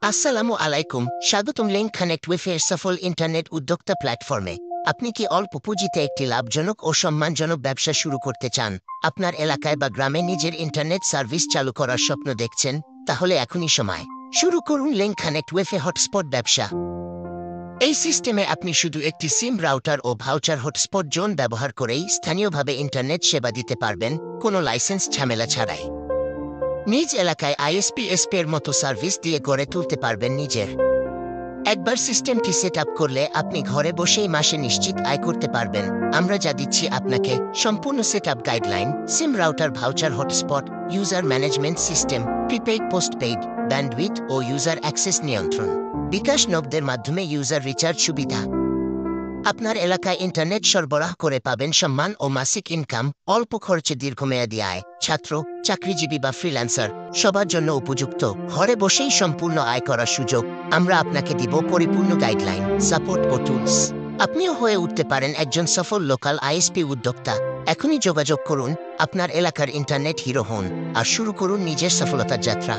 আসসালামু আলাইকুম, স্বাগতম লিঙ্ক কানেক্ট উইথের সফল ইন্টারনেট উদ্যোক্তা প্ল্যাটফর্মে। আপনি কি অল্প পুঁজিতে একটি লাভজনক ও সম্মানজনক ব্যবসা শুরু করতে চান? আপনার এলাকায় বা গ্রামে নিজের ইন্টারনেট সার্ভিস চালু করার স্বপ্ন দেখছেন? তাহলে এখনই সময়। শুরু করুন লিঙ্ক কানেক্ট উইথে হটস্পট ব্যবসা। এই সিস্টেমে আপনি শুধু একটি সিম রাউটার ও ভাউচার হটস্পট জোন ব্যবহার করেই স্থানীয়ভাবে ইন্টারনেট সেবা দিতে পারবেন, কোনো লাইসেন্স ঝামেলা ছাড়াই। নিজ এলাকায় আইএসপি এর মতো সার্ভিস দিয়ে গড়ে তুলতে পারবেন নিজের। একবার সিস্টেমটি সেট আপ করলে আপনি ঘরে বসেই মাসে নিশ্চিত আয় করতে পারবেন। আমরা যা দিচ্ছি আপনাকে: সম্পূর্ণ set up guideline, SIM router, voucher hotspot, user management system, prepaid, postpaid, bandwidth ও ইউজার অ্যাক্সেস নিয়ন্ত্রণ, বিকাশ নগদের মাধ্যমে ইউজার রিচার্জ সুবিধা। আপনার এলাকায় ইন্টারনেট সরবরাহ করে পাবেন সম্মান ও মাসিক ইনকাম, অল্প খরচে দীর্ঘমেয়াদী আয়। ছাত্র, চাকরিজীবী বা ফ্রিল্যান্সার সবার জন্য উপযুক্ত, ঘরে বসেই সম্পূর্ণ আয় করার সুযোগ। আমরা আপনাকে দিব পরিপূর্ণ গাইডলাইন, সাপোর্ট ও টুলস। আপনিও হয়ে উঠতে পারেন একজন সফল লোকাল আইএসপি উদ্যোক্তা। এখনই যোগাযোগ করুন, আপনার এলাকার ইন্টারনেট হিরো হন আর শুরু করুন নিজের সফলতার যাত্রা।